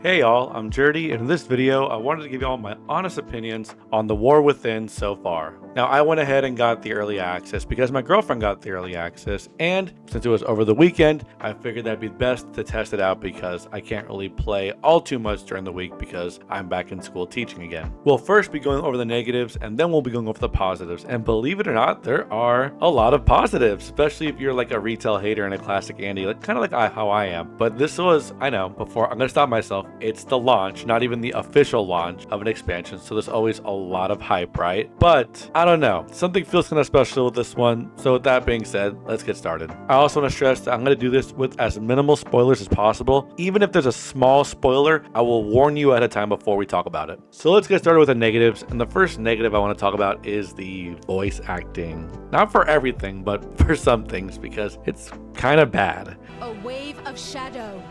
Hey y'all, I'm Jerdy, and in this video, I wanted to give y'all my honest opinions on The War Within so far. Now, I went ahead and got the early access because my girlfriend got the early access, and since it was over the weekend, I figured that'd be best to test it out because I can't really play all too much during the week because I'm back in school teaching again. We'll first be going over the negatives, and then we'll be going over the positives, and believe it or not, there are a lot of positives, especially if you're like a retail hater and a classic Andy, kind of like how I am. But this was, I know, before I'm gonna stop myself, it's the launch, not even the official launch of an expansion, so there's always a lot of hype, right? But I don't know, something feels kind of special with this one. So with that being said, let's get started. I also want to stress that I'm going to do this with as minimal spoilers as possible. Even if there's a small spoiler, I will warn you ahead of time before we talk about it. So let's get started with the negatives, and the first negative I want to talk about is the voice acting. Not for everything, but for some things, because it's kind of bad. A wave of shadow.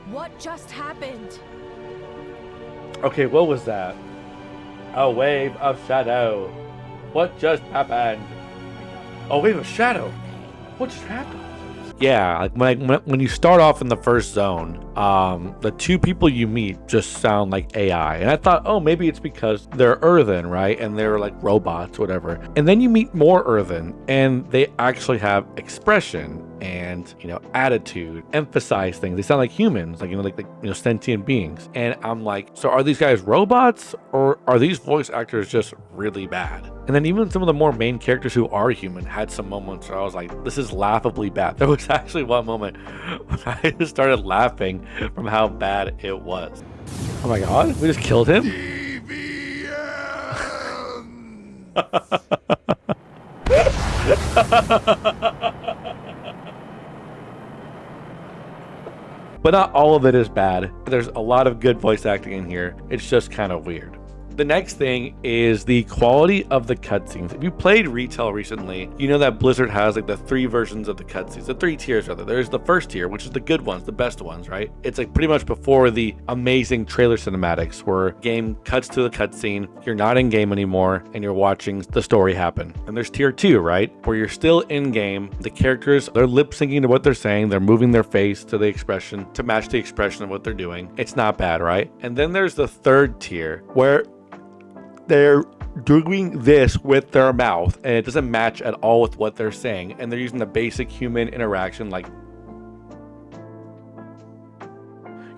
What just happened? Okay, what was that? A wave of shadow. What just happened? A wave of shadow. What just happened? Yeah, like when you start off in the first zone, the two people you meet just sound like AI. And I thought, oh, maybe it's because they're earthen, right? And they're like robots, whatever. And then you meet more earthen, and they actually have expression and, attitude, emphasize things. They sound like humans, like sentient beings. And I'm like, so are these guys robots, or are these voice actors just really bad? And then even some of the more main characters who are human had some moments where I was like, this is laughably bad. There was actually one moment when I just started laughing from how bad it was. Oh my god, we just killed him? But not all of it is bad. There's a lot of good voice acting in here. It's just kind of weird. The next thing is the quality of the cutscenes. If you played retail recently, you know that Blizzard has like the three versions of the cutscenes, the three tiers rather. There's the first tier, which is the good ones, the best ones, right? It's like pretty much before the amazing trailer cinematics where game cuts to the cutscene, you're not in game anymore, and you're watching the story happen. And there's tier 2, right? Where you're still in game, the characters, they're lip syncing to what they're saying, they're moving their face to the expression, to match the expression of what they're doing. It's not bad, right? And then there's the third tier where they're doing this with their mouth and it doesn't match at all with what they're saying, and they're using the basic human interaction like,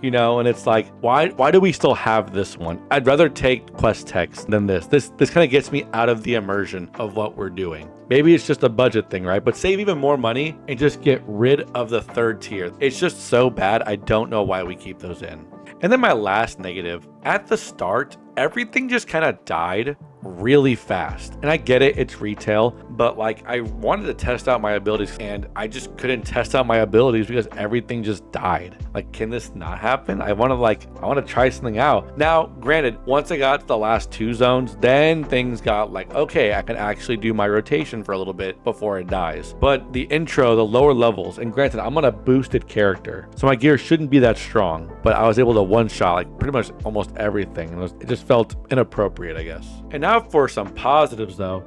and it's like, why do we still have this one? I'd rather take quest text than this kind of gets me out of the immersion of what we're doing. Maybe it's just a budget thing, right? But save even more money and just get rid of the third tier. It's just so bad. I don't know why we keep those in. And then my last negative, at the start, everything just kind of died really fast. And I get it, it's retail, but like I wanted to test out my abilities and I just couldn't test out my abilities because everything just died. Like, can this not happen? I want to try something out. Now, granted, once I got to the last two zones, then things got like, okay, I can actually do my rotation for a little bit before it dies. But the intro, the lower levels, and granted, I'm on a boosted character, so my gear shouldn't be that strong, but I was able to one-shot like pretty much almost everything. It just felt inappropriate, I guess. And now for some positives though,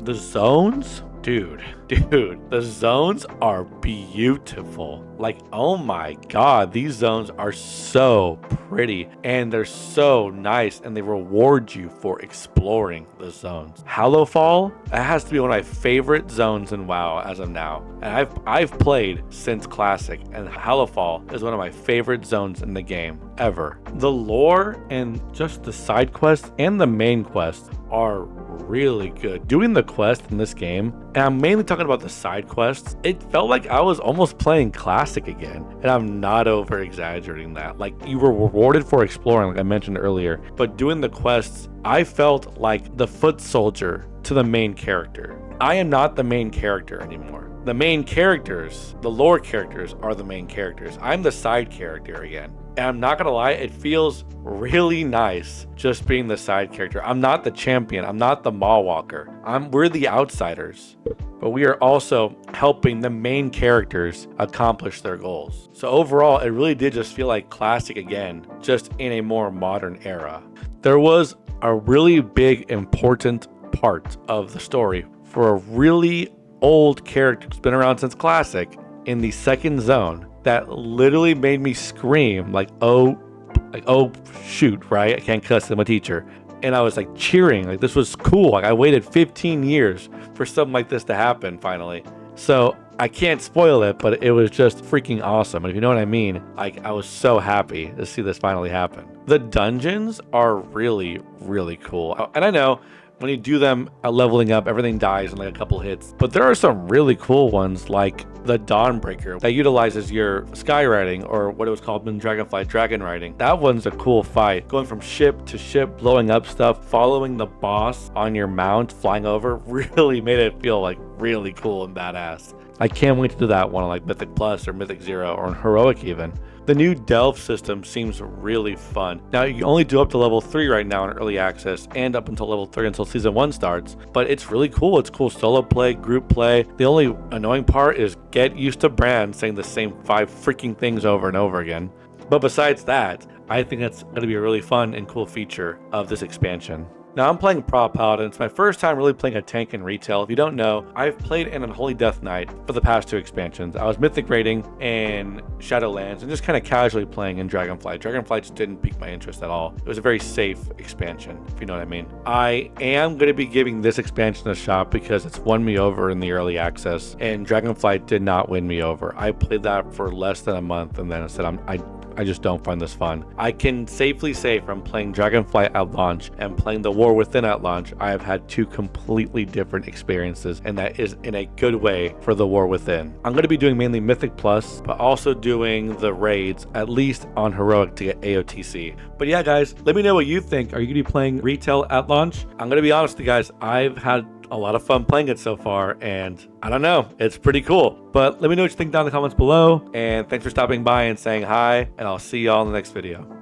the zones, dude, the zones are beautiful. Like, oh my god, these zones are so pretty and they're so nice, and they reward you for exploring the zones. Hallowfall, that has to be one of my favorite zones in WoW as of now, and I've played since Classic, and Hallowfall is one of my favorite zones in the game ever. The lore and just the side quests and the main quests are really good. Doing the quest in this game, and I'm mainly talking about the side quests, it felt like I was almost playing Classic again, and I'm not over exaggerating that. Like, you were rewarded for exploring, like I mentioned earlier, but doing the quests, I felt like the foot soldier to the main character. I am not the main character anymore. The main characters, the lore characters, are the main characters. I'm the side character again. And I'm not gonna lie, it feels really nice just being the side character. I'm not the champion. I'm not the mall walker. We're the outsiders. But we are also helping the main characters accomplish their goals. So overall, it really did just feel like Classic again, just in a more modern era. There was a really big, important part of the story for a really old character who's been around since Classic in the second zone that literally made me scream like, oh like, oh shoot, right? I can't cuss, I'm a teacher. And I was like cheering, like this was cool. Like I waited 15 years for something like this to happen finally. So I can't spoil it, but it was just freaking awesome. And if you know what I mean, like I was so happy to see this finally happen. The dungeons are really, really cool. And I know when you do them leveling up, everything dies in like a couple hits. But there are some really cool ones like the Dawnbreaker that utilizes your skywriting, or what it was called in Dragonflight, dragon riding. That one's a cool fight. Going from ship to ship, blowing up stuff, following the boss on your mount, flying over, really made it feel like really cool and badass. I can't wait to do that one on like Mythic Plus or Mythic Zero or on Heroic even. The new Delve system seems really fun. Now, you only do up to level 3 right now in early access and up until level 3 until season 1 starts, but it's really cool. It's cool solo play, group play. The only annoying part is get used to Bran saying the same 5 freaking things over and over again. But besides that, I think that's going to be a really fun and cool feature of this expansion. Now I'm playing Prot Paladin. It's my first time really playing a tank in retail. If you don't know, I've played in Unholy Death Knight for the past 2 expansions. I was Mythic raiding in Shadowlands and just kind of casually playing in Dragonflight. Dragonflight just didn't pique my interest at all. It was a very safe expansion, if you know what I mean. I am going to be giving this expansion a shot because it's won me over in the early access, and Dragonflight did not win me over. I played that for less than a month and then I said I just don't find this fun. I can safely say from playing Dragonflight at launch and playing the War Within at launch, I have had 2 completely different experiences, and that is in a good way for the War Within. I'm going to be doing mainly Mythic Plus, but also doing the raids, at least on Heroic to get AOTC. But yeah, guys, let me know what you think. Are you going to be playing retail at launch? I'm going to be honest with you guys, I've had a lot of fun playing it so far, and I don't know, it's pretty cool. But let me know what you think down in the comments below, and thanks for stopping by and saying hi, and I'll see y'all in the next video.